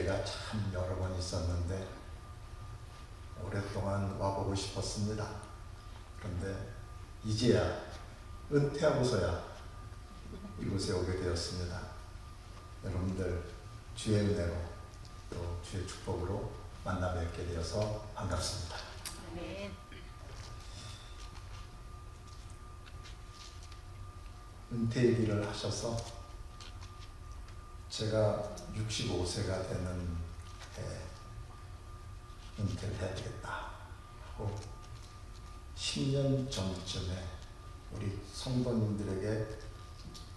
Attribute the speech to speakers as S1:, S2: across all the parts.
S1: 기회가 참 여러 번 있었는데 오랫동안 와보고 싶었습니다. 그런데 이제야 은퇴하고서야 이곳에 오게 되었습니다. 여러분들 주의 은혜로 또 주의 축복으로 만나 뵙게 되어서 반갑습니다.
S2: 아멘.
S1: 은퇴 얘기를 하셔서 제가 65세가 되는 해에 은퇴를 해야 되겠다 하고 10년 전쯤에 우리 성도님들에게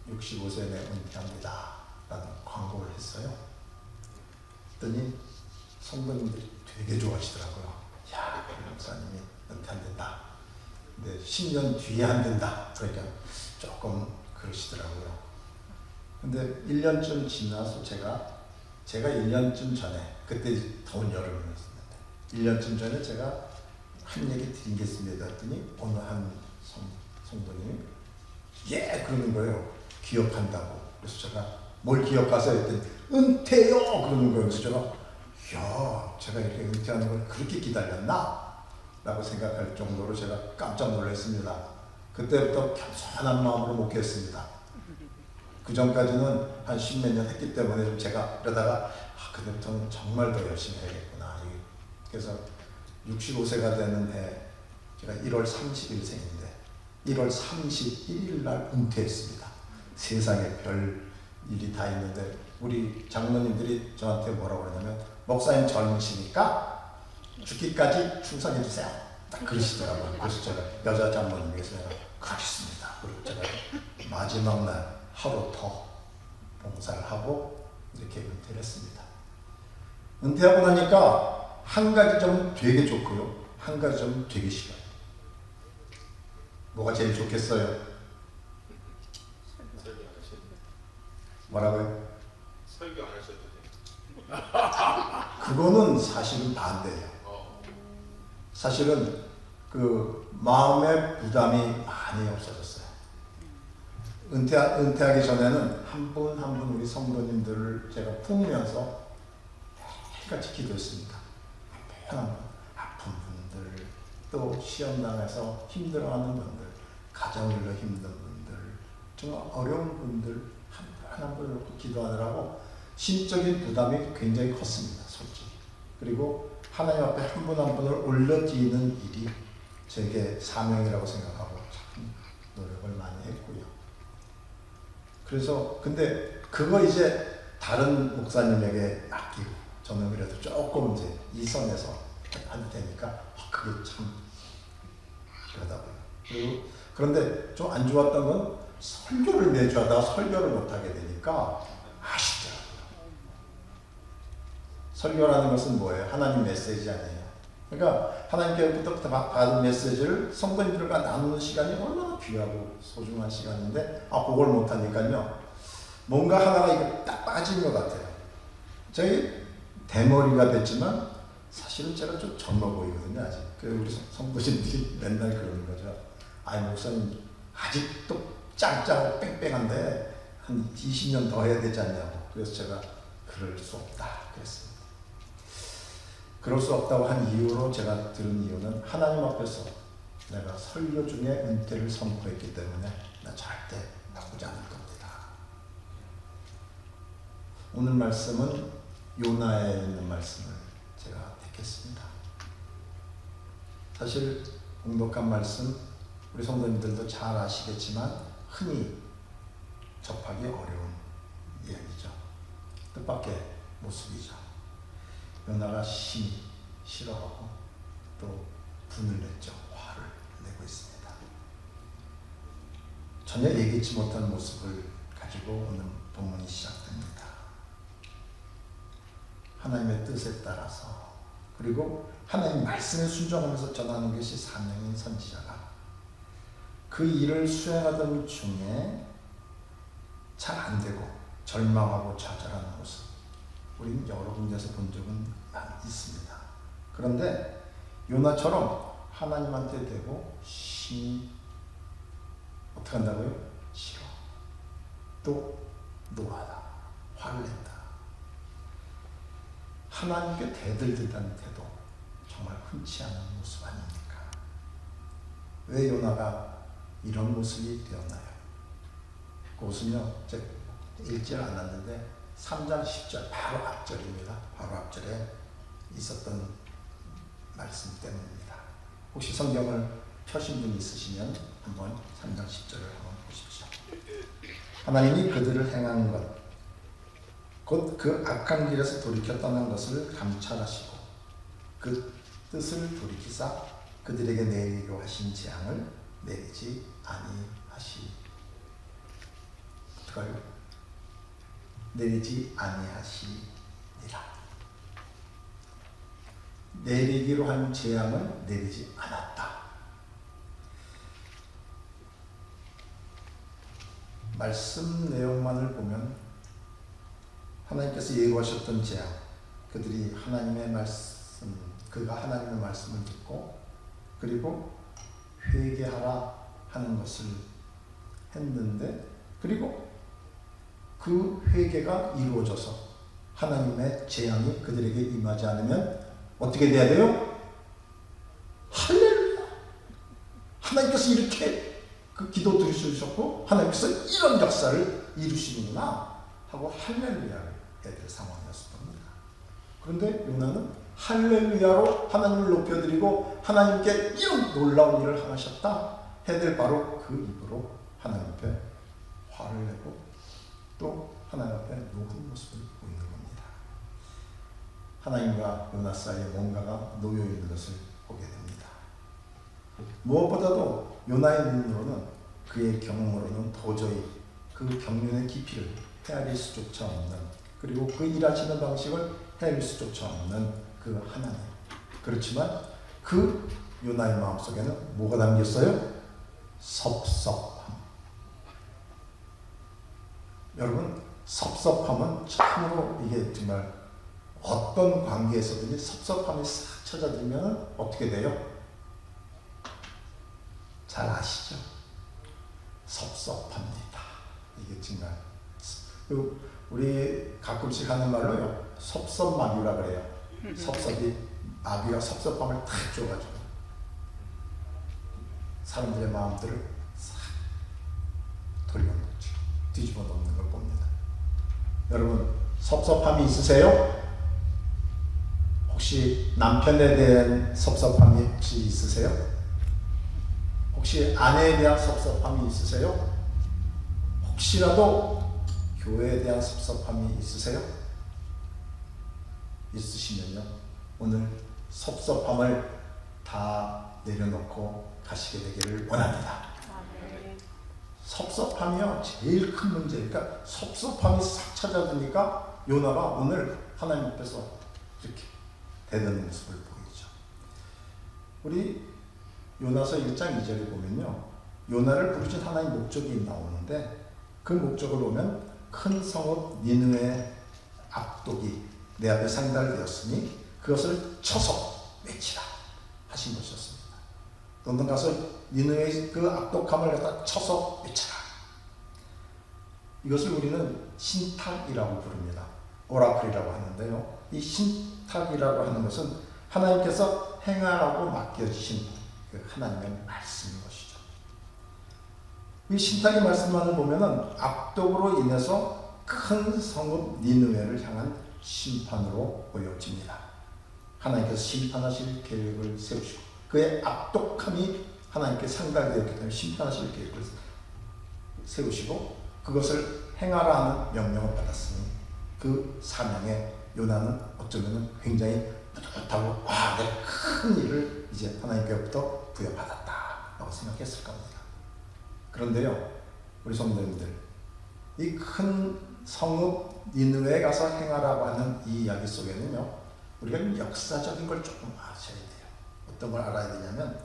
S1: 65세 내 은퇴합니다 라는 광고를 했어요. 그랬더니 성도님들이 되게 좋아하시더라고요. 야, 목사님이 은퇴한다. 근데 10년 뒤에 안 된다. 그러니까 조금 그러시더라고요. 근데 1년쯤 지나서 제가 1년쯤 전에, 그때 더운 여름이었습니다. 1년쯤 전에 제가 한 얘기 드린 게 있습니다 했더니 어느 한 성도님이 예! 그러는 거예요. 기억한다고. 그래서 제가 뭘 기억하세요? 했더니 은퇴요! 그러는 거예요. 그래서 제가 이야, 제가 이렇게 은퇴하는 걸 그렇게 기다렸나? 라고 생각할 정도로 제가 깜짝 놀랐습니다. 그때부터 겸손한 마음으로 목회했습니다. 그 전까지는 한 10몇 년 했기 때문에 좀 제가 그러다가 그때부터는 정말 더 열심히 해야겠구나. 그래서 65세가 되는 해 제가 1월 30일 생인데 1월 31일 날 은퇴했습니다. 세상에 별 일이 다 있는데 우리 장로님들이 저한테 뭐라고 그러냐면 목사님 젊으시니까 죽기까지 충성해 주세요. 딱 그러시더라고요. 그래서 제가 여자 장로님께서 내가 그러겠습니다. 그리고 제가 마지막 날 하루 더 봉사를 하고 이렇게 은퇴를 했습니다. 은퇴하고 나니까 한 가지 점은 되게 좋고요. 한 가지 점은 되게 싫어요. 뭐가 제일 좋겠어요?
S3: 설교 안 하셔도 돼요.
S1: 뭐라고요?
S3: 설교 안 하셔도 돼요.
S1: 그거는 사실은 반대예요. 사실은 그 마음의 부담이 많이 없어졌어요. 은퇴하기 전에는 한 분 한 분 우리 성도님들을 제가 품으면서 매일같이 기도했습니다. 아픈 분들, 또 시험 당해서 힘들어하는 분들, 가정일로 힘든 분들, 정말 어려운 분들 한 분 놓고 기도하느라고 심적인 부담이 굉장히 컸습니다. 솔직히. 그리고 하나님 앞에 한 분 한 분을 올려드리는 일이 제게 사명이라고 생각하고 참 노력을 많이 했고요. 그래서 근데 그거 이제 다른 목사님에게 맡기고 저는 그래도 조금 이제 이 선에서 해도 되니까 그게 참 그러다고요. 그리고 그런데 좀 안 좋았던 건 설교를 매주 하다가 설교를 못하게 되니까 아쉽더라고요. 설교라는 것은 뭐예요? 하나님 메시지 아니에요. 그러니까 하나님께로부터 받은 메시지를 성도님들과 나누는 시간이 얼마나 귀하고 소중한 시간인데 그걸 못하니까요. 뭔가 하나가 이거 딱 빠진 것 같아요. 저희 대머리가 됐지만 사실은 제가 좀 젊어 보이거든요. 아직. 우리 성도님들이 맨날 그러는 거죠. 아니 목사님 아직도 짱짱하고 뺑뺑한데 한 20년 더 해야 되지 않냐고. 그래서 제가 그럴 수 없다 그랬습니다. 그럴 수 없다고 한 이유로 제가 들은 이유는 하나님 앞에서 내가 설교 중에 은퇴를 선포했기 때문에 나 절대 바꾸지 않을 겁니다. 오늘 말씀은 요나에 있는 말씀을 제가 택했습니다. 사실 공독한 말씀 우리 성도님들도 잘 아시겠지만 흔히 접하기 어려운 이야기죠. 뜻밖의 모습이죠. 요나가 심히 싫어하고 또 분을 냈죠. 화를 내고 있습니다. 전혀 예기치 못한 모습을 가지고 오늘 본문이 시작됩니다. 하나님의 뜻에 따라서 그리고 하나님 말씀에 순종하면서 전하는 것이 사명인 선지자가 그 일을 수행하던 중에 잘 안 되고 절망하고 좌절하는 모습 우리는 여러 군데서 본 적은 있습니다. 그런데 요나처럼 하나님한테 대고 심히 어떻게 한다고요? 싫어. 또 노하다. 화를 낸다. 하나님께 대들듯한 태도, 정말 흔치 않은 모습 아닙니까? 왜 요나가 이런 모습이 되었나요? 그것은요, 제가 읽지 않았는데 3장 10절 바로 앞절입니다. 바로 앞절에 있었던 말씀 때문입니다. 혹시 성경을 펴신 분이 있으시면 한번 3장 10절을 한번 보십시오. 하나님이 그들을 행한 것, 곧 그 악한 길에서 돌이켜 떠난 것을 감찰하시고 그 뜻을 돌이키사 그들에게 내리려 하신 재앙을 내리지 아니하시니라. 내리지 아니하시니라. 내리기로 한 재앙을 내리지 않았다. 말씀 내용만을 보면 하나님께서 예고하셨던 재앙, 그들이 하나님의 말씀, 그가 하나님의 말씀을 듣고 그리고 회개하라 하는 것을 했는데, 그리고 그 회개가 이루어져서 하나님의 재앙이 그들에게 임하지 않으면 어떻게 돼야 돼요? 할렐루야! 하나님께서 이렇게 그 기도 들으셨고 하나님께서 이런 역사를 이루시는구나 하고 할렐루야를 해야 될 상황이었을 겁니다. 그런데 요나는 할렐루야로 하나님을 높여드리고 하나님께 이런 놀라운 일을 행하셨다 해야 될 바로 그 입으로 하나님 앞에 화를 내고 또 하나님 앞에 녹은 모습을 보이는 겁니다. 하나님과 요나 사이에 뭔가가 놓여 있는 것을 보게 됩니다. 무엇보다도 요나의 눈으로는, 그의 경험으로는 도저히 그 경륜의 깊이를 헤아릴 수조차 없는, 그리고 그 일하시는 방식을 헤아릴 수조차 없는 그 하나님. 그렇지만 그 요나의 마음속에는 뭐가 담겼어요? 섭섭함. 여러분, 섭섭함은 참으로 이게 정말 어떤 관계에서든지 섭섭함이 싹 찾아들면 어떻게 돼요? 잘 아시죠? 섭섭합니다. 이게 정말 우리 가끔씩 하는 말로요, 섭섭마귀라 그래요. 섭섭이, 마귀가 섭섭함을 탁 줘가지고 사람들의 마음들을 싹 돌려놓죠. 뒤집어 놓는 걸 봅니다. 여러분, 섭섭함이 있으세요? 혹시 남편에 대한 섭섭함이 혹시 있으세요? 혹시 아내에 대한 섭섭함이 있으세요? 혹시라도 교회에 대한 섭섭함이 있으세요? 있으시면요, 오늘 섭섭함을 다 내려놓고 가시게 되기를 원합니다. 섭섭함이요, 제일 큰 문제. 그러니까 섭섭함이 싹 찾아드니까 요나가 오늘 하나님 앞에서 이렇게 대드는 모습을 보이죠. 우리 요나서 1장 2절에 보면요, 요나를 부르신 하나님 목적이 나오는데, 그 목적을 보면 큰 성읍 니느웨의 압독이 내 앞에 상달되었으니 그것을 쳐서 외치라 하신 것이었습니다. 너는 가서 니느웨의 그 압독함을 갖다 쳐서 외쳐라. 이것을 우리는 신탁이라고 부릅니다. 오라클이라고 하는데요, 이 신탁이라고 하는 것은 하나님께서 행하라고 맡겨주신 그 하나님의 말씀인 것이죠. 이 신탁의 말씀만을 보면은 압독으로 인해서 큰 성읍 니느웨를 향한 심판으로 보여집니다. 하나님께서 심판하실 계획을 세우시고 그의 압독함이 하나님께 상달되었기 때문에 심판하실 계획을 세우시고 그것을 행하라 하는 명령을 받았으니 그 사명에 요나는 어쩌면 굉장히 뿌듯하고, 와, 내가 큰 일을 이제 하나님께로부터 부여받았다 라고 생각했을 겁니다. 그런데요, 우리 성도님들, 이 큰 성읍 니느웨에 가서 행하라고 하는 이 이야기 속에는요, 우리가 역사적인 걸 조금 아셔야 돼요. 어떤 걸 알아야 되냐면,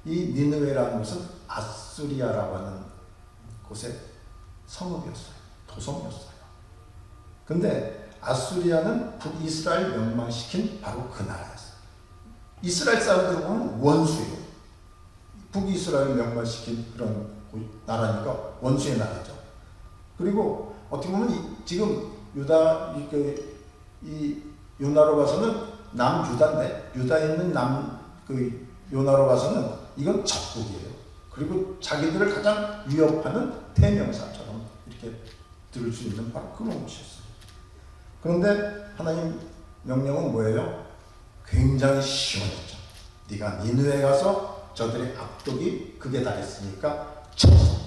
S1: 이 니느웨라는 것은 아수리아라고 하는 곳의 성읍이었어요. 도성이었어요. 근데 아수리아는 북이스라엘 멸망시킨 바로 그 나라였어요. 이스라엘 사람들 보면 원수예요. 북이스라엘 멸망시킨 그런 나라니까 원수의 나라죠. 그리고 어떻게 보면 지금 이 요나로 가서는 남유다인데, 유다에 있는 요나로 가서는 이건 적국이에요. 그리고 자기들을 가장 위협하는 대명사처럼 이렇게 들을 수 있는 바로 그런 곳이었어요. 그런데 하나님 명령은 뭐예요? 굉장히 시원했죠. 네가 니느웨 가서 저들의 악독이 극에 달했으니까 쳐서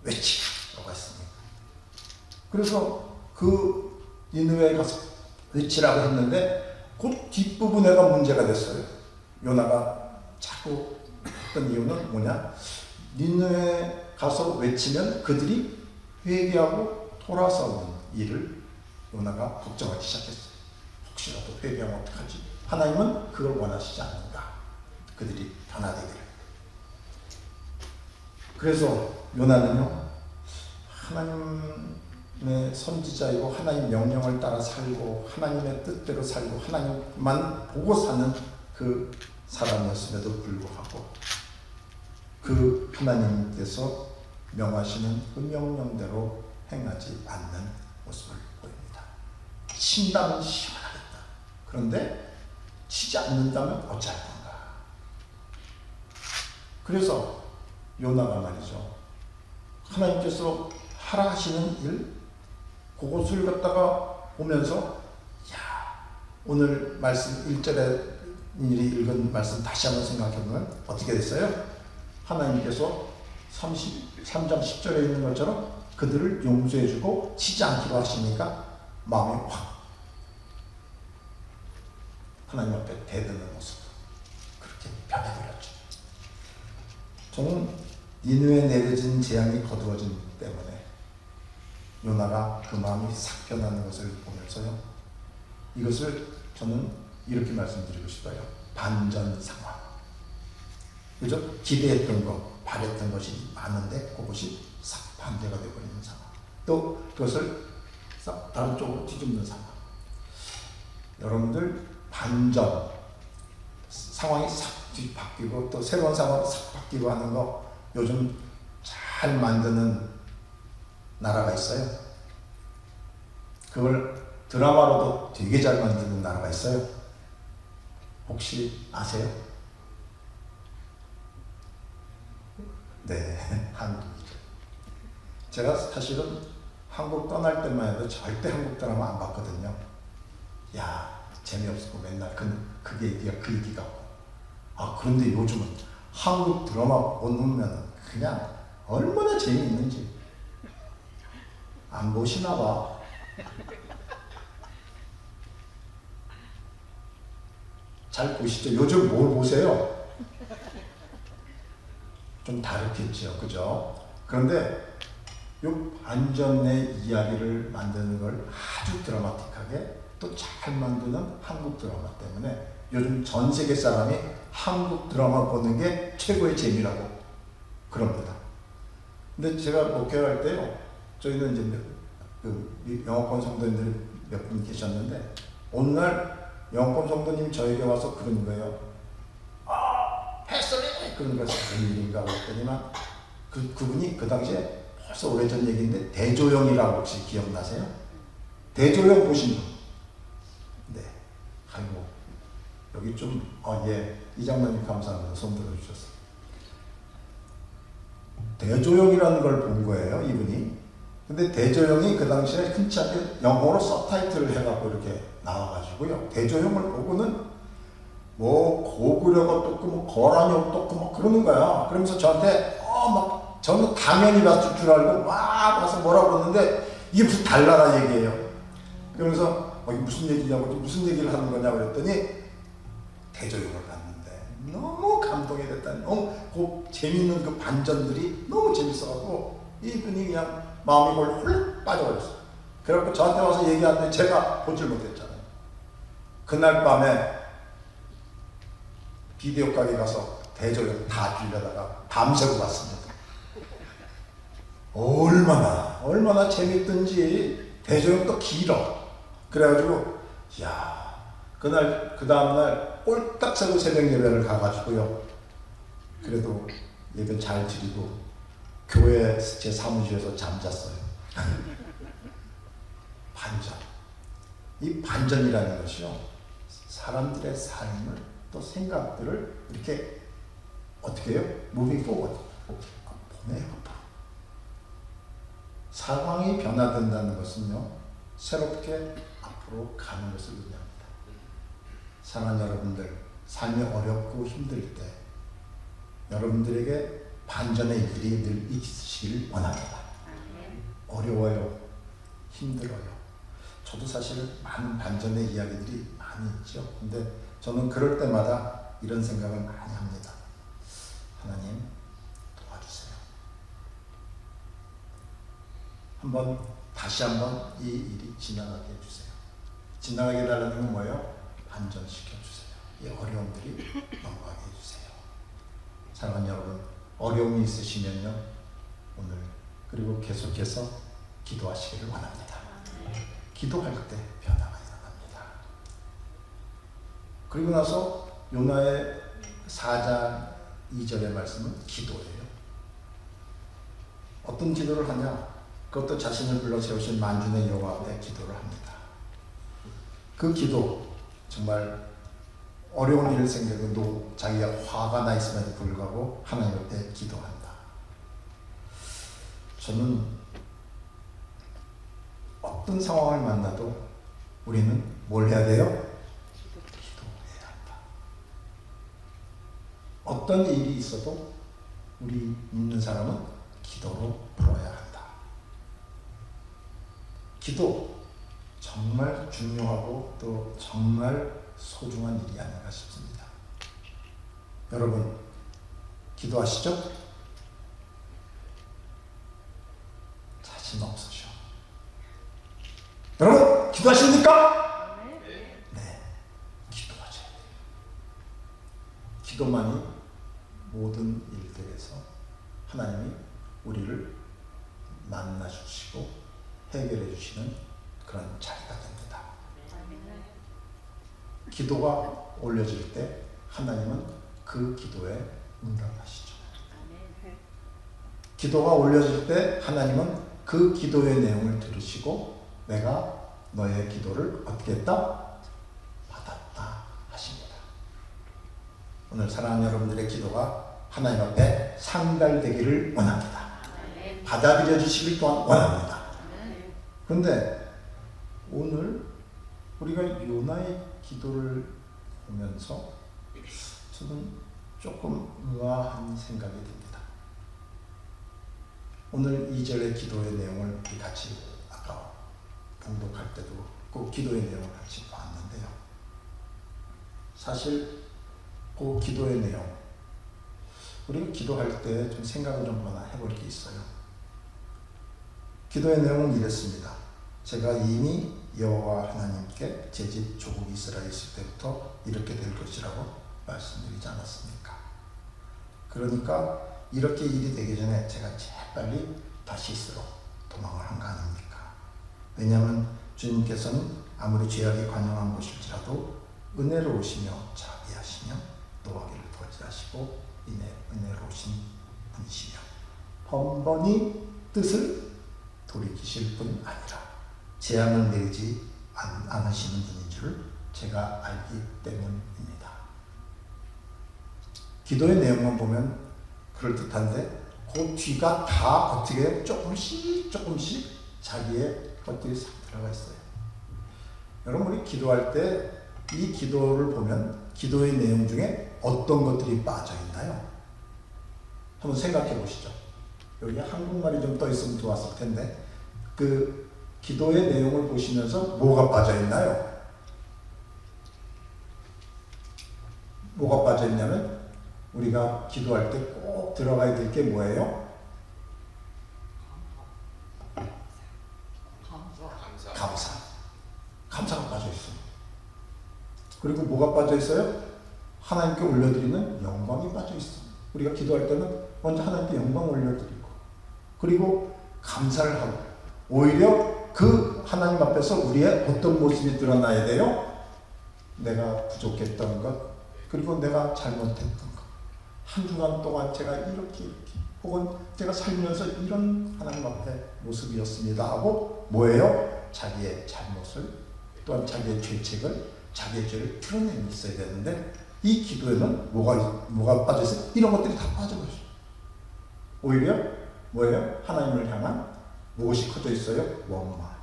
S1: 외치라고 했습니다. 그래서 그 니느웨에 가서 외치라고 했는데 그 뒷부분에가 문제가 됐어요. 요나가 자꾸 했던 이유는 뭐냐? 니느웨에 가서 외치면 그들이 회개하고 돌아서는 일을 요나가 걱정하기 시작했어요. 혹시라도 회개하면 어떡하지? 하나님은 그걸 원하시지 않는가? 그들이 변화되기를. 그래서 요나는요, 하나님의 선지자이고 하나님 명령을 따라 살고 하나님의 뜻대로 살고 하나님만 보고 사는 그 사람이었음에도 불구하고 그 하나님께서 명하시는 그 명령대로 행하지 않는 모습을 보입니다. 친다면 시원하겠다. 그런데 치지 않는다면 어찌할 건가. 그래서 요나가 말이죠, 하나님께서 하라 하시는 일, 그것을 갖다가 보면서, 야, 오늘 말씀 1절에 일이 읽은 말씀 다시 한번 생각해보면 어떻게 됐어요? 하나님께서 33장 10절에 있는 것처럼 그들을 용서해주고 치지 않기로 하시니까 마음이 확 하나님 앞에 대드는 모습, 그렇게 변해버렸죠. 저는 니느웨에 내려진 재앙이 거두어진 때문에 요나가 그 마음이 싹 변하는 것을 보면서요, 이것을 저는 이렇게 말씀드리고 싶어요. 반전 상황. 그죠? 기대했던 것, 바랬던 것이 많은데 그것이 싹 반대가 되어버리는 상황. 또 그것을 싹 다른 쪽으로 뒤집는 상황. 여러분들 반전, 상황이 싹 뒤바뀌고 또 새로운 상황이 싹 바뀌고 하는 거 요즘 잘 만드는 나라가 있어요. 그걸 드라마로도 되게 잘 만드는 나라가 있어요. 혹시 아세요? 네, 한국이죠. 제가 사실은 한국 떠날 때만 해도 절대 한국 드라마 안 봤거든요. 야, 재미없고 맨날 그 얘기 같고. 아, 그런데 요즘은 한국 드라마 보면 그냥 얼마나 재미있는지 안 보시나 봐. 잘 보시죠. 요즘 뭘 보세요? 좀 다르겠죠, 그죠? 그런데 이 반전의 이야기를 만드는 걸 아주 드라마틱하게 또 잘 만드는 한국 드라마 때문에 요즘 전 세계 사람이 한국 드라마 보는 게 최고의 재미라고 그럽니다. 근데 제가 목회할 때요, 저희는 이제 영어권 성도님들이 몇 분 계셨는데 어느 날 영어권 성도님이 저에게 와서 그러는 거예요. 패스리! 그런 것이 무슨 일인가 그랬더니만 그분이 그 당시에 벌써 오래전 얘기인데 대조영이라고 혹시 기억나세요? 대조영 보신 분? 네. 아이고 여기 좀 예, 이장로님 감사합니다. 손 들어주셨어요. 대조영이라는 걸 본 거예요, 이분이. 근데 대조영이 그 당시에 흔치 않게 영어로 서타이틀을 해갖고 이렇게 나와가지고요. 대조영을 보고는 뭐 고구려가 떴고 뭐 거란이 떴고 뭐 그러는 거야. 그러면서 저한테 막 저는 당연히 봤을 줄 알고 막 와서 뭐라고 그러는데 이게 무슨 달나라 얘기예요. 그러면서 이게 무슨 얘기냐고 무슨 얘기를 하는 거냐고 그랬더니 대조영을 봤는데 너무 감동이 됐다니. 너무 그 재밌는 그 반전들이 너무 재밌어갖고 이분이 그냥 마음이 홀 빠져버렸어요. 그래갖고 저한테 와서 얘기하는데 제가 보질 못했잖아요. 그날 밤에 비디오 가게 가서 대조영 다 빌려다가 밤새고 봤습니다. 얼마나 재밌든지. 대조영도 길어. 그래가지고 야, 그 다음날 꼴딱 새고 새벽 예배를 가가지고요, 그래도 예배 잘 드리고 교회 제 사무실에서 잠잤어요. 반전. 이 반전이라는 것이요, 사람들의 삶을 또 생각들을 이렇게 어떻게 해요? 무빙 포워드, 보내요. 상황이 변화된다는 것은요, 새롭게 앞으로 가는 것을 의미합니다. 사랑하는 여러분들, 삶이 어렵고 힘들 때 여러분들에게 반전의 일이 늘 있으시길 원합니다. 어려워요, 힘들어요. 저도 사실 많은 반전의 이야기들이 많이 있죠. 근데 저는 그럴 때마다 이런 생각을 많이 합니다. 하나님 도와주세요. 다시 한번 이 일이 지나가게 해주세요. 지나가게 해달라는 건 뭐예요? 반전시켜주세요. 이 어려움들이 넘어가게 해주세요. 사랑하는 여러분, 어려움이 있으시면요, 오늘 그리고 계속해서 기도하시기를 원합니다. 기도할 때 변화가 일어납니다. 그리고 나서 요나의 4장 2절의 말씀은 기도예요. 어떤 기도를 하냐? 그것도 자신을 불러 세우신 만군의 여호와 앞에 기도를 합니다. 그 기도, 정말 어려운 일을 생각해도 자기가 화가 나 있음에도 불구하고 하나님 앞에 기도한다. 저는 어떤 상황을 만나도 우리는 뭘 해야 돼요? 기도해야 한다. 어떤 일이 있어도 우리 믿는 사람은 기도로 풀어야 한다. 기도 정말 중요하고 또 정말 소중한 일이 아닌가 싶습니다. 여러분, 기도하시죠? 자신 없으셔. 여러분, 기도하십니까? 네, 기도하셔야 돼요. 기도만이 모든 일들에서 하나님이 우리를 만나주시고 해결해 주시는 그런 자리가 됩니다. 기도가 올려질 때 하나님은 그 기도에 응답하시죠. 기도가 올려질 때 하나님은 그 기도의 내용을 들으시고 내가 너의 기도를 어떻게 했다? 받았다 하십니다. 오늘 사랑하는 여러분들의 기도가 하나님 앞에 상달되기를 원합니다. 받아들여 주시길 또한 원합니다. 그런데 오늘 우리가 요나의 기도를 보면서 저는 조금 의아한 생각이 듭니다. 오늘 2절의 기도의 내용을 우리 같이 아까 봉독할 때도 그 기도의 내용을 같이 봤는데요. 사실 그 기도의 내용, 우리가 기도할 때 좀 생각을 좀 하나 해볼 게 있어요. 기도의 내용은 이랬습니다. 제가 이미 여호와 하나님께 제 집 조국 이스라엘 있을 때부터 이렇게 될 것이라고 말씀드리지 않았습니까? 그러니까 이렇게 일이 되기 전에 제가 재빨리 다시스로 도망을 한 거 아닙니까? 왜냐하면 주님께서는 아무리 죄악이 관영한 곳일지라도 은혜로우시며 자비하시며 노하기를 도지하시고 은혜로우신 분이시며 번번이 뜻을 돌이키실 뿐 아니라 재앙을 내지 않으시는 분인 줄 제가 알기 때문입니다. 기도의 내용만 보면 그럴듯한데 그 뒤가 다 어떻게 조금씩 자기의 것들이 싹 들어가 있어요. 여러분, 우리 기도할 때 이 기도를 보면 기도의 내용 중에 어떤 것들이 빠져 있나요? 한번 생각해 보시죠. 여기 한국말이 좀 떠 있으면 좋았을 텐데 그 기도의 내용을 보시면서 뭐가 빠져 있나요? 뭐가 빠져 있냐면 우리가 기도할 때 꼭 들어가야 될 게 뭐예요? 감사가 빠져 있어요. 그리고 뭐가 빠져 있어요? 하나님께 올려드리는 영광이 빠져 있어요. 우리가 기도할 때는 먼저 하나님께 영광 올려드리고 그리고 감사를 하고 오히려 그 하나님 앞에서 우리의 어떤 모습이 드러나야 돼요? 내가 부족했던 것, 그리고 내가 잘못했던 것, 한 주간 동안 제가 이렇게 혹은 제가 살면서 이런 하나님 앞에 모습이었습니다 하고 뭐예요? 자기의 잘못을 또한 자기의 죄책을, 자기의 죄를 드러내는 있어야 되는데 이 기도에는 뭐가 빠져 있어요? 이런 것들이 다 빠져버렸어요. 오히려 뭐예요? 하나님을 향한 무엇이 커져 있어요? 원망,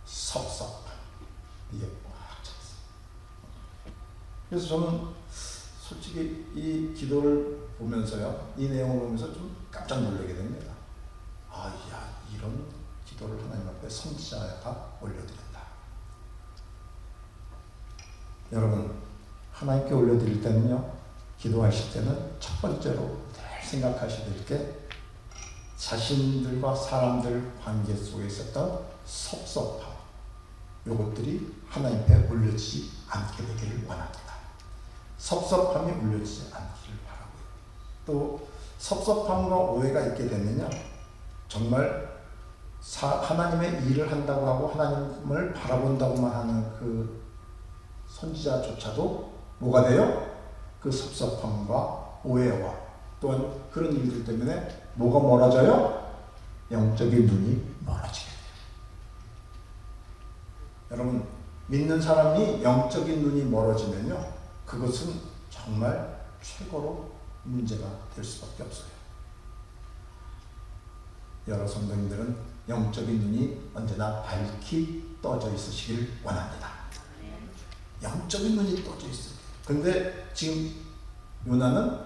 S1: 섭섭함. 이게 꽉 차 있어요. 그래서 저는 솔직히 이 기도를 보면서요, 이 내용을 보면서 좀 깜짝 놀라게 됩니다. 아, 야, 이런 기도를 하나님 앞에 선지자가 올려드린다. 여러분, 하나님께 올려드릴 때는요, 기도하실 때는 첫 번째로 늘 생각하셔야 될 게 자신들과 사람들 관계 속에 있었던 섭섭함, 이것들이 하나님 앞에 올려지지 않게 되기를 원합니다. 섭섭함이 올려지지 않기를 바라고요. 또 섭섭함과 오해가 있게 되면요, 정말 하나님의 일을 한다고 하고 하나님을 바라본다고만 하는 그 선지자조차도 뭐가 돼요? 그 섭섭함과 오해와 또한 그런 일들 때문에 뭐가 멀어져요? 영적인 눈이 멀어지게 돼요. 여러분, 믿는 사람이 영적인 눈이 멀어지면요, 그것은 정말 최고로 문제가 될 수밖에 없어요. 여러 성도님들은 영적인 눈이 언제나 밝히 떠져 있으시길 원합니다. 영적인 눈이 떠져 있어요. 근데 지금 요나는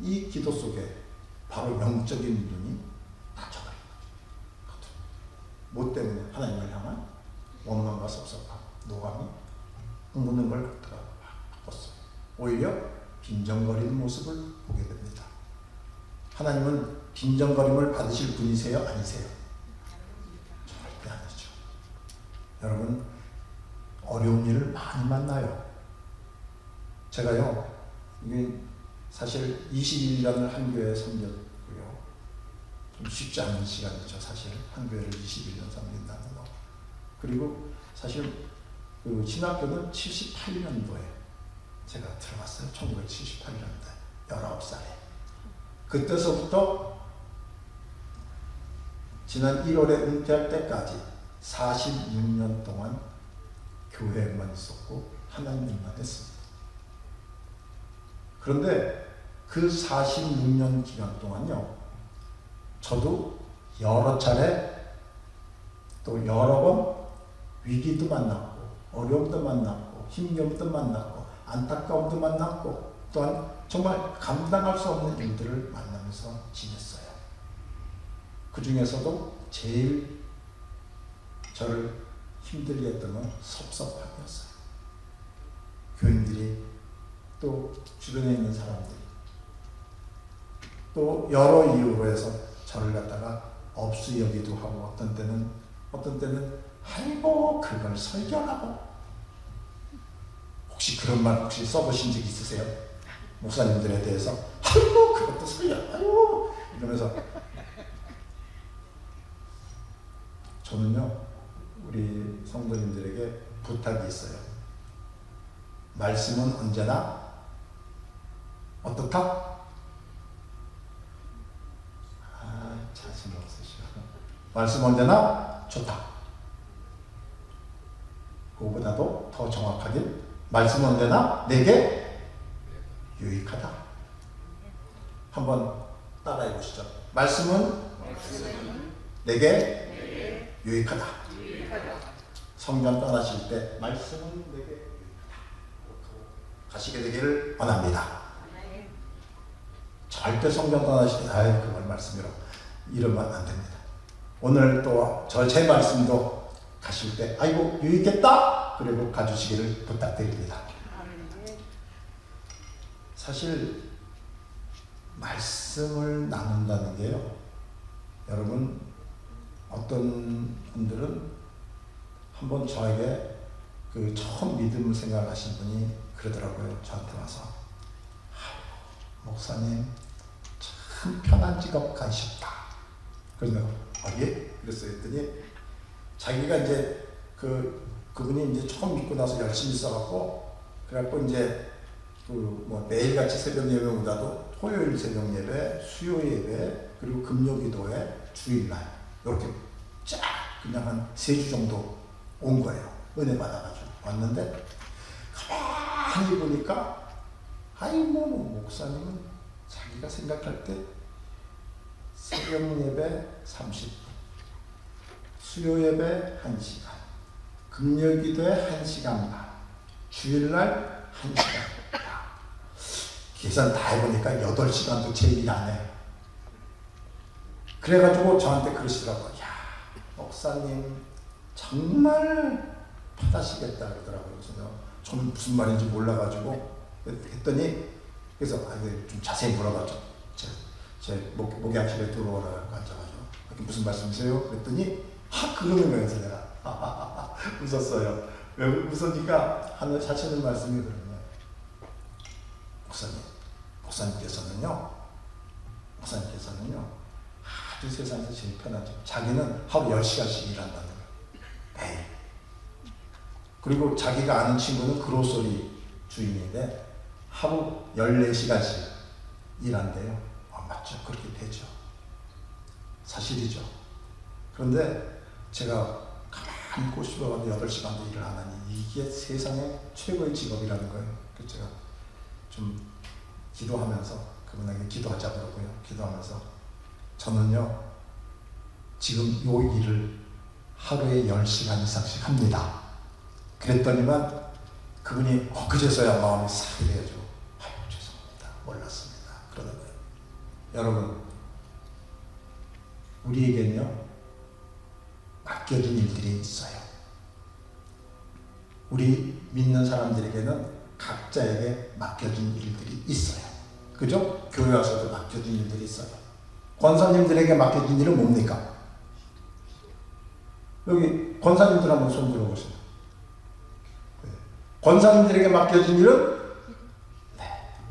S1: 이 기도 속에 바로 영적인 눈이 닫혀버린 거죠. 뭐 때문에? 하나님을 향한 원망과 섭섭함, 노감이 묻는 걸 갖다가 바꿨어요. 오히려 빈정거리는 모습을 보게 됩니다. 하나님은 빈정거림을 받으실 분이세요? 아니세요? 절대 아니죠. 여러분, 어려운 일을 많이 만나요. 제가요, 이게 사실 21년을 한 교회에 섬겼고요. 좀 쉽지 않은 시간이죠. 사실 한 교회를 21년 섬긴다는 거. 그리고 사실 그 신학교는 78년도에 제가 들어갔어요. 1978년도에 19살에. 그때서부터 지난 1월에 은퇴할 때까지 46년 동안 교회에만 있었고 하나님만 했습니다. 그런데 그 46년 기간 동안요, 저도 여러 차례 또 여러 번 위기도 만났고 어려움도 만났고 힘겨움도 만났고 안타까움도 만났고 또한 정말 감당할 수 없는 일들을 만나면서 지냈어요. 그 중에서도 제일 저를 힘들게 했던 건 섭섭함이었어요. 교인들이 또 주변에 있는 사람들이 또 여러 이유로 해서 저를 갖다가 업수 여기도 하고 어떤 때는 아이고 그걸 설교하고 혹시 그런 말 혹시 써보신 적 있으세요? 목사님들에 대해서 아이고 그것도 설교 아이고 이러면서 저는요 우리 성도님들에게 부탁이 있어요. 말씀은 언제나 어떻다? 자신 없으시오. 말씀 언제나 좋다. 그거보다도 더 정확하게 말씀 언제나 내게 유익하다. 한번 따라해 보시죠. 말씀은 내게 유익하다. 성경 떠나실 때 말씀은 내게 유익하다. 가시게 되기를 원합니다. 절대 성경 떠나실 때 아이 그걸 말씀이라고 이러면 안 됩니다. 오늘 또 제 말씀도 가실 때 아이고 유익했다 그리고 가주시기를 부탁드립니다. 사실 말씀을 나눈다는 게요, 여러분 어떤 분들은 한번 저에게 그 처음 믿음을 생각하신 분이 그러더라고요. 저한테 와서 목사님 참 편한 직업 가셨다. 그래서 예? 그랬어요. 했더니 자기가 이제 그분이 이제 처음 믿고 나서 열심히 써갖고 그래갖고 이제 뭐 매일같이 새벽 예배보다도 토요일 새벽 예배, 수요 예배, 그리고 금요기도회, 주일날 이렇게 쫙 그냥 한 3주 정도 온 거예요. 은혜 받아가지고 왔는데 가만히 보니까 아이고 목사님은 자기가 생각할 때 새벽 예배 30분, 수요 예배 1시간, 금요 기도에 1시간 반, 주일날 1시간. 계산 다 해보니까 8시간도 제 일 안 해. 그래가지고 저한테 그러시더라고요. 야, 목사님 정말 편하시겠다 그러더라고요. 그래서 저는 무슨 말인지 몰라가지고 했더니 그래서 좀 자세히 물어봤죠. 제 목양실에 들어오라고 앉아가지고 무슨 말씀이세요? 그랬더니 그러는 거예요. 그래서 내가 웃었어요. 왜 웃으니까 하시는 말씀이 그런 거예요. 목사님께서는요 아주 세상에서 제일 편하죠. 자기는 하루 10시간씩 일한다는 거예요. 매일. 그리고 자기가 아는 친구는 그로소리 주인인데 하루 14시간씩 일한대요. 맞죠. 그렇게 되죠. 사실이죠. 그런데 제가 가만히 꼬집어가도 8시간도 일을 안 하니 이게 세상의 최고의 직업이라는 거예요. 그래서 제가 좀 기도하면서 그분에게 기도하자 그러고요. 기도하면서 저는요 지금 요 일을 하루에 10시간 이상씩 합니다. 그랬더니만 그분이 그제서야 마음이 사리해져. 죄송합니다. 몰랐습니다. 그러는 거예요. 여러분 우리에게는요 맡겨진 일들이 있어요. 우리 믿는 사람들에게는 각자에게 맡겨진 일들이 있어요. 그죠? 교회 와서도 맡겨진 일들이 있어요. 권사님들에게 맡겨진 일은 뭡니까? 여기 권사님들 한번 손 들어보세요. 권사님들에게 맡겨진 일은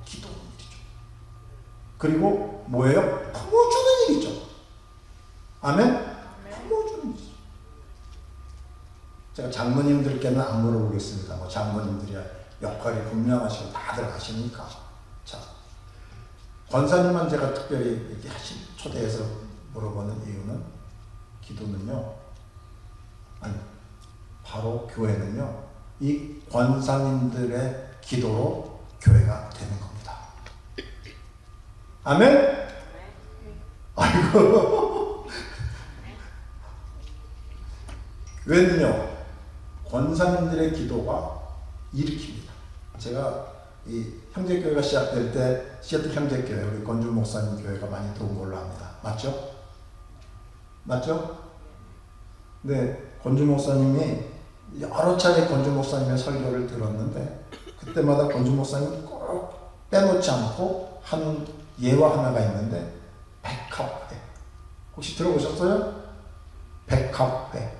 S1: 기도 일이죠. 그리고 뭐예요? 품어주는 일이죠. 아멘? 품어주는 일이죠. 제가 장모님들께는 안 물어보겠습니다. 뭐 장모님들이 역할이 분명하시고 다들 아시니까. 자, 권사님만 제가 특별히 이렇게 초대해서 물어보는 이유는 기도는요, 바로 교회는요, 이 권사님들의 기도로 교회가 되는 겁니다. 아멘? 아이고. 교회는요, 권사님들의 기도가 일으킵니다. 제가 이 형제교회가 시작될 때 시애틀 형제교회, 우리 권준 목사님 교회가 많이 도운 걸로 압니다. 맞죠? 맞죠? 네, 권준 목사님이 여러 차례 권준 목사님의 설교를 들었는데 그때마다 권준 목사님이 꼭 빼놓지 않고 하는 예화 하나가 있는데 백합회. 혹시 들어보셨어요? 백합회.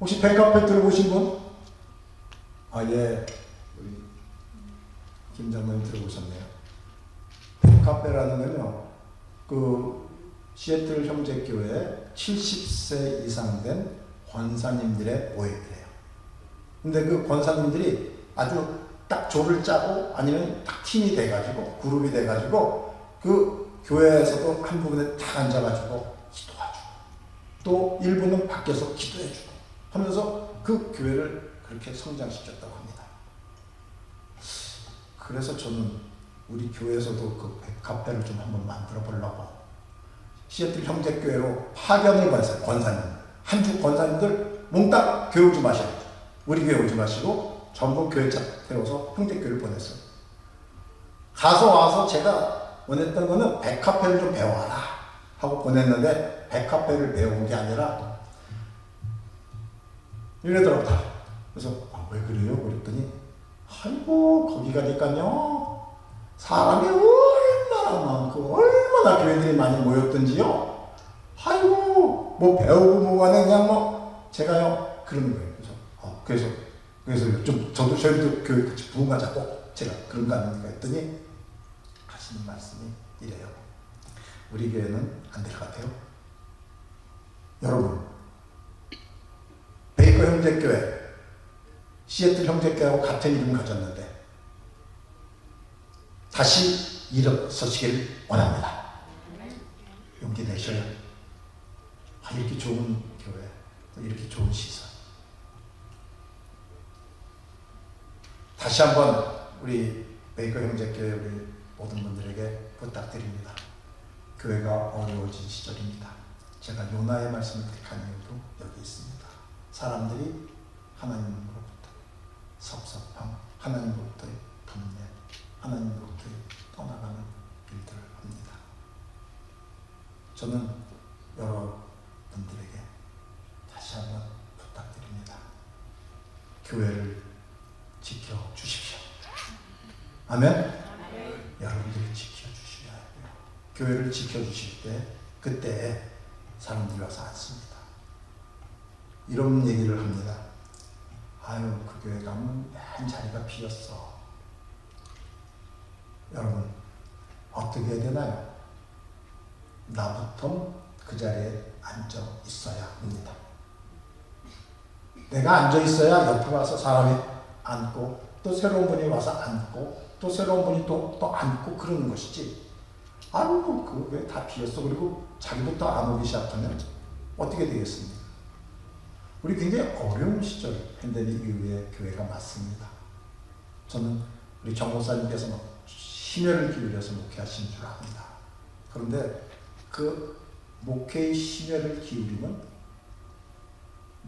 S1: 혹시 백합회 들어보신 분? 예. 우리 김 장로님 들어보셨네요. 백합회라는 건요, 그 시애틀 형제교회에 70세 이상 된 권사님들의 모임이래요. 근데 그 권사님들이 아주 딱 조를 짜고 아니면 딱 팀이 돼가지고 그룹이 돼가지고 그 교회에서도 한 부분에 딱 앉아가지고 기도해주고 또 일부는 밖에서 기도해주고 하면서 그 교회를 그렇게 성장시켰다고 합니다. 그래서 저는 우리 교회에서도 그 카페를 좀 한번 만들어 보려고 시애틀 형제교회로 파견을 받았어요. 권사님 한 주 권사님들 몽땅 교회 오지 마시고 우리 교회 오지 마시고 전부 교회차 태워서 형제교회를 보냈어요. 가서 와서 제가 원했던 거는 백카페를 좀 배워라 하고 보냈는데 백카페를 배운 게 아니라 이러더라고요. 그래서 왜 그래요? 그랬더니 아이고 거기 가니까요 사람이 얼마나 많고 얼마나 교회들이 많이 모였던지요. 아이고 뭐 배우고 뭐가 그냥 뭐 제가요 그러는 거예요. 그래서 좀 저희도 교회 같이 부흥하자고 제가 그런 거 아닙니까 했더니 하시는 말씀이 이래요. 우리 교회는 안 될 것 같아요. 여러분 베이커 형제교회 시애틀 형제교회하고 같은 이름 가졌는데 다시 일어서시기를 원합니다. 용기 내셔요. 이렇게 좋은 교회, 이렇게 좋은 시선. 다시 한번 우리 베이커 형제교회 우리 모든 분들에게 부탁드립니다. 교회가 어려워진 시절입니다. 제가 요나의 말씀을 택한 이유도 여기 있습니다. 사람들이 하나님으로부터 섭섭함, 하나님으로부터의 분내, 하나님으로부터 떠나가는 일들을 합니다. 저는 여러분들에게 다시 한번 부탁드립니다. 교회를 지켜주십시오. 아멘? 여러분들이 지켜주셔야 해요. 교회를 지켜주실 때 그때 사람들이 와서 앉습니다. 이런 얘기를 합니다. 아유, 그 교회 가면 맨 자리가 비었어. 여러분, 어떻게 해야 되나요? 나부터 그 자리에 앉아 있어야 합니다. 내가 앉아 있어야 옆에 와서 사람이 앉고 또 새로운 분이 와서 앉고 또 새로운 분이 또 앉고 그러는 것이지. 아이고, 그 왜 다 비었어? 그리고 자기부터 안 오기 시작하면 어떻게 되겠습니까? 우리 굉장히 어려운 시절 팬데믹 이후에 교회가 맞습니다. 저는 우리 정 목사님께서 심혈을 기울여서 목회하신 줄 압니다. 그런데 그 목회의 심혈을 기울이면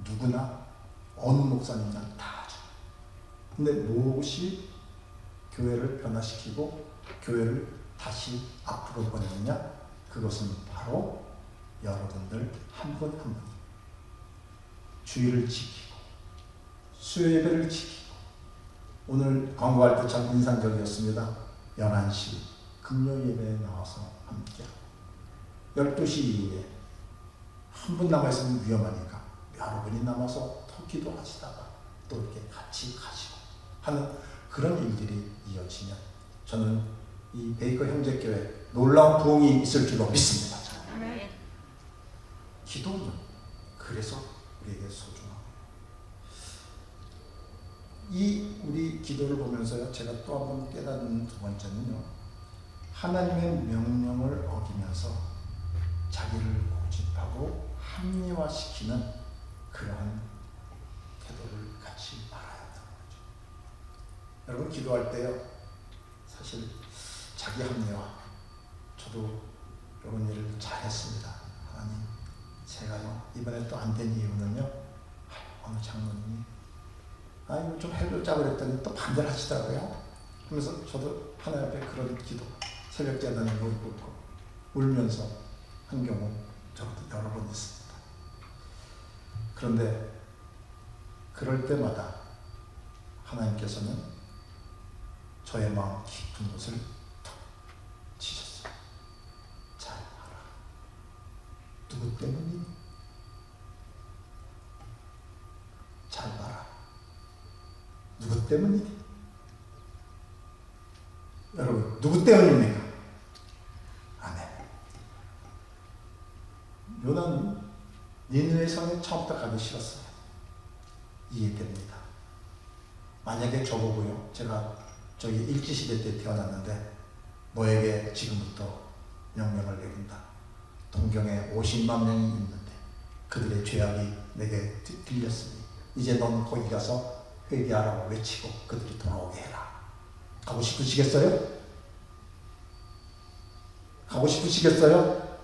S1: 누구나 어느 목사님이나 다 하죠. 근데 무엇이 교회를 변화시키고 교회를 다시 앞으로 보내느냐? 그것은 바로 여러분들 한 분 한 분 주의를 지키고 수요 예배를 지키고, 오늘 광고할 때 참 인상적이었습니다. 11시 금요 예배에 나와서 함께하고 12시 이후에 한 분 남아있으면 위험하니까 여러분이 남아서 더 기도하시다가 또 이렇게 같이 가시고 하는 그런 일들이 이어지면 저는 이 베이커 형제교회 놀라운 부흥이 있을 줄로 믿습니다. 기도는 그래서 우리에게 소중하고, 이 우리 기도를 보면서요, 제가 또 한 번 깨닫는 두 번째는요, 하나님의 명령을 어기면서 자기를 고집하고 합리화시키는 그러한 태도를 같이 말아야 한다는 거죠. 여러분, 기도할 때요, 사실 자기 합리화, 저도 이런 일을 잘했습니다. 하나님, 제가요 이번에 또 안 된 이유는요, 어느 장로님이 이거 좀 해보자 그랬더니 또 반대를 하시더라고요. 그래서 저도 하나님 앞에 그런 기도, 새벽 재단에 무릎 꿇고 울면서 한 경우 저도 여러 번 있습니다. 그런데 그럴 때마다 하나님께서는 저의 마음 깊은 곳을 툭 치셨어요. 잘 알아. 누구 때문이니? 잘 봐라. 누구 때문이니? 여러분, 누구 때문입니까? 아멘. 요나는 니느웨 성에 처음부터 가기 싫었어요. 이해됩니다. 만약에 저보고요, 제가 저기 일제시대 때 태어났는데 너에게 지금부터 명령을 내린다. 동경에 50만 명이 있는데 그들의 죄악이 내게 들렸으니 이제 넌 거기 가서 회개하라고 외치고 그들이 돌아오게 해라. 가고 싶으시겠어요? 가고 싶으시겠어요?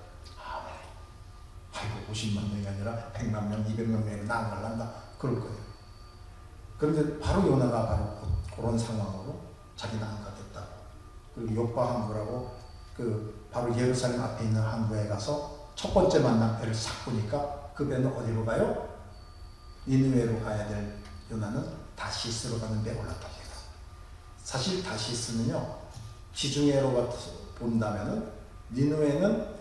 S1: 아이고, 50만 명이 아니라 100만 명, 200만 명이 나아갈란다. 그럴 거예요. 그런데 바로 요나가 바로 그런 상황으로 자기는 안 가겠다고. 그리고 요파 항구라고 바로 예루살렘 앞에 있는 항구에 가서 첫 번째 만난 배를 싹 보니까 그 배는 어디로 가요? 니느웨로 가야 될 요나는 다시스로 가는 배에 올랐답니다. 사실 다시스는요, 지중해로 본다면은 니느웨는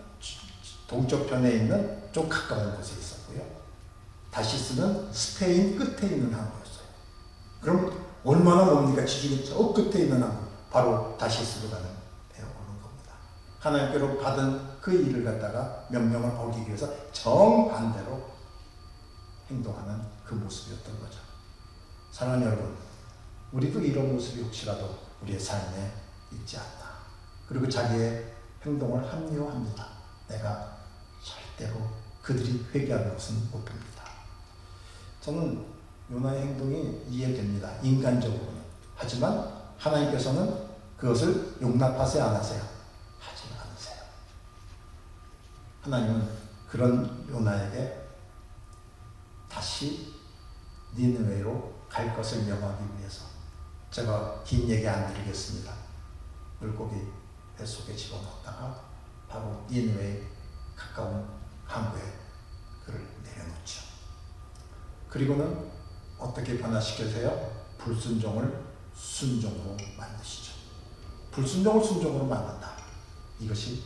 S1: 동쪽편에 있는 좀 가까운 곳에 있었고요. 다시스는 스페인 끝에 있는 항구였어요. 그럼 얼마나 멉니까? 지중해 저 끝에 있는 항구, 바로 다시스로 가는 배에 오는 겁니다. 하나님께로 받은 그 일을 갖다가 명령을 어기기 위해서 정반대로 행동하는 그 모습이었던 거죠. 사랑하는 여러분, 우리도 이런 모습이 혹시라도 우리의 삶에 있지 않나. 그리고 자기의 행동을 합리화합니다. 내가 절대로 그들이 회개하는 것은 못 봅니다. 저는 요나의 행동이 이해됩니다. 인간적으로는. 하지만 하나님께서는 그것을 용납하세요, 안 하세요? 하지 않으세요. 하나님은 그런 요나에게 다시 니느웨로 갈 것을 명하기 위해서, 제가 긴 얘기 안 드리겠습니다. 물고기 뱃속에 집어넣었다가 바로 니느웨에 가까운 항구에 그를 내려놓죠. 그리고는 어떻게 변화시켜서요? 불순종을 순종으로 만드시죠. 불순종을 순종으로 만든다. 이것이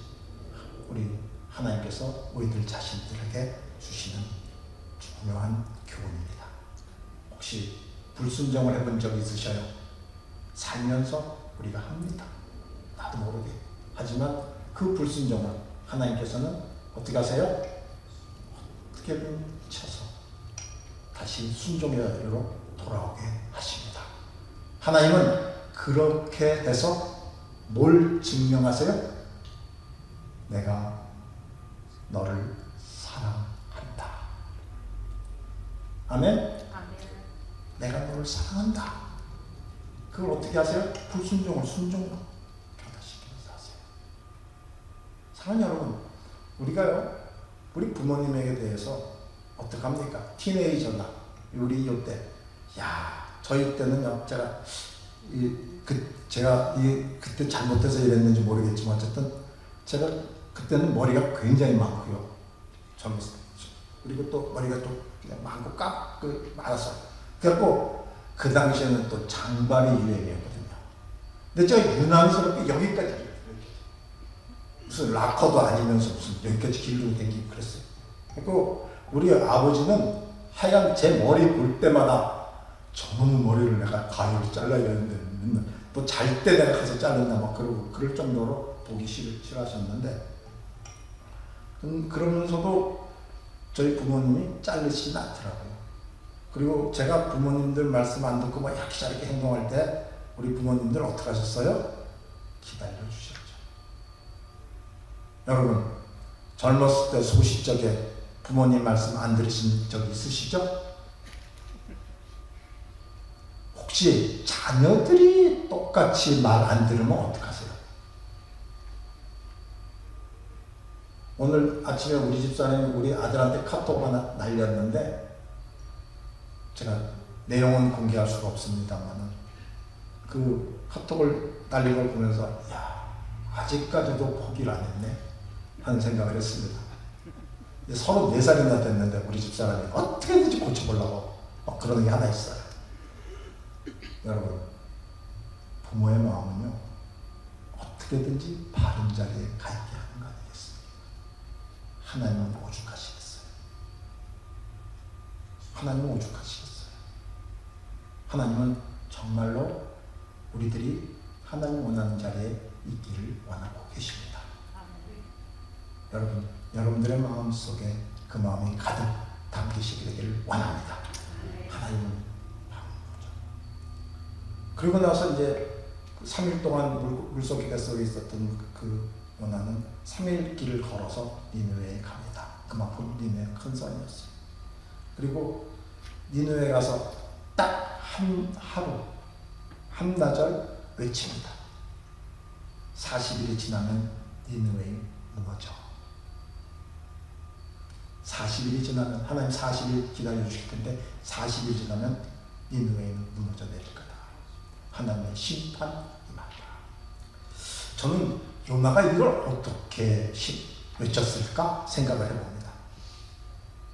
S1: 우리 하나님께서 우리들 자신들에게 주시는 중요한 교훈입니다. 혹시 불순종을 해본 적 있으셔요? 살면서 우리가 합니다. 나도 모르게. 하지만 그 불순종을 하나님께서는 어떻게 하세요? 어떻게든 쳐서 다시 순종의 자리로 돌아오게 하십니다. 하나님은 그렇게 해서 뭘 증명하세요? 내가 너를 사랑한다. 아멘?
S2: 아멘.
S1: 내가 너를 사랑한다. 그걸 어떻게 하세요? 불순종을 순종으로 변화시키면서 하세요. 사랑하는 여러분, 우리가요, 우리 부모님에게 대해서 어떡합니까? 티네이저나 우리 이때, 야, 저희 때는요, 제가 그때 잘못해서 이랬는지 모르겠지만 어쨌든 제가 그때는 머리가 굉장히 많고요. 그리고 또 머리가 또 그냥 많고 많았어요. 그래갖고 그 당시에는 또 장발이 유행이었거든요. 근데 제가 유난스럽게 여기까지 이렇게 무슨 락커도 아니면서 무슨 여기까지 길고 다니고 그랬어요. 그리고 우리 아버지는 하여간 제 머리 볼 때마다 저놈의 머리를 내가 가위로 잘라야 되는데 또 잘 때 내가 가서 자른다 막 그러고 그럴 정도로 보기 싫어하셨는데, 그러면서도 저희 부모님이 자르시진 않더라고요. 그리고 제가 부모님들 말씀 안 듣고 막 이렇게 저렇게 행동할 때 우리 부모님들 어떻게 하셨어요? 기다려 주셨죠. 여러분, 젊었을 때 소시적에 부모님 말씀 안 들으신 적 있으시죠? 혹시 자녀들이 똑같이 말 안 들으면 어떡하세요? 오늘 아침에 우리 집사람이 우리 아들한테 카톡 하나 날렸는데, 제가 내용은 공개할 수가 없습니다만 그 카톡을 날린 걸 보면서 야, 아직까지도 포기를 안 했네 하는 생각을 했습니다. 34살이나 됐는데 우리 집사람이 어떻게든지 고쳐보려고 막 그러는 게 하나 있어요. 여러분, 부모의 마음은요, 어떻게든지 바른 자리에 가 있게 하는 거 아니겠습니까? 하나님은 오죽하시겠어요. 하나님은 오죽하시겠어요. 하나님은 정말로 우리들이 하나님 원하는 자리에 있기를 원하고 계십니다. 여러분, 여러분들의 마음 속에 그 마음이 가득 담기시게 되기를 원합니다. 하나님은 그리고 나서 이제 3일 동안 물속에 뱃속에 있었던 그 요나는 3일 길을 걸어서 니느웨에 갑니다. 그만큼 니느웨가 큰 산이었어요. 그리고 니느웨에 가서 딱 한 하루, 한나절 외칩니다. 40일이 지나면 니느웨에 무너져. 40일이 지나면, 하나님 40일 기다려주실 텐데 40일 지나면 니느웨는 무너져 내릴 거다. 하나님의 심판이 임한다. 저는 요나가 이걸 어떻게 외쳤을까 생각을 해봅니다.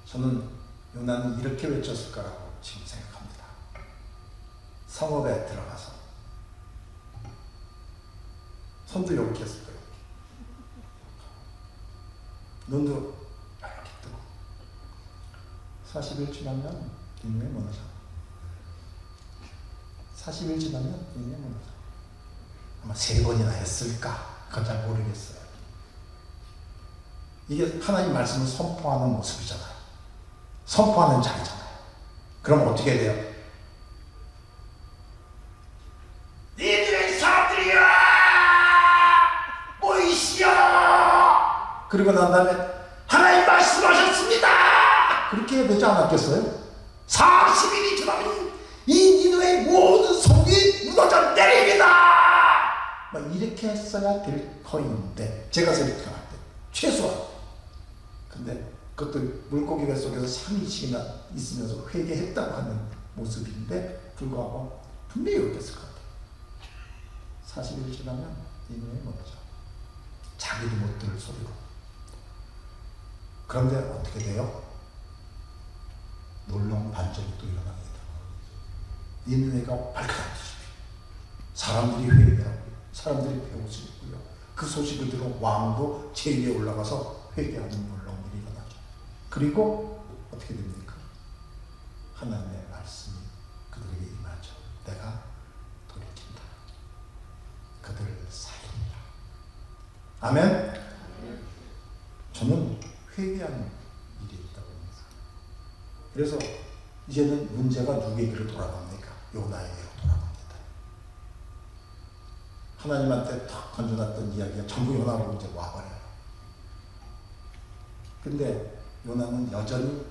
S1: 저는 요나는 이렇게 외쳤을 거라고 지금 생각합니다. 성읍에 들어가서 손도 이렇게 했을 거예요. 눈도 이렇게 뜨고 40일 지나면 니느웨 무너져. 40일 지나면 니느웨 무너져. 아마 3번이나 했을까? 그건 잘 모르겠어요. 이게 하나님 말씀을 선포하는 모습이잖아요. 선포하는 자리잖아요. 그럼 어떻게 돼요? 니느웨 사람들이여 모이시오! 그리고 난 다음에 하나님 말씀하셨습니다! 그렇게 해야 되지 않았겠어요? 40일이 지나면 이 니느웨의 모든 성이 무너져 생각했어야 될 터인데 제가 생각할 때 최소한. 근데 그것도 물고기 뱃속에서 3일씩이나 있으면서 회개했다고 하는 모습인데 불구하고 분명히 욕했을 것 같아요. 40일 지나면 이놈이 뭐죠? 자기도 못 들을 소리로. 그런데 어떻게 돼요? 놀라운 반전이 또 일어납니다. 니느웨가 발칵하십시오. 사람들이 회개하고 사람들이 배우시고요. 그 소식을 들어 왕도 제위에 올라가서 회개하는 놀라운 일이 일어나죠. 그리고 어떻게 됩니까? 하나님의 말씀이 그들에게 임하죠. 내가 돌이킨다. 그들을 살린다. 아멘. 저는 회개하는 일이 있다고 봅니다. 그래서 이제는 문제가 누구에게로 돌아갑니까? 요나에게로 돌아갑니다. 하나님한테 탁 던져놨던 이야기가 전부 요나로 이제 와버려요. 근데 요나는 여전히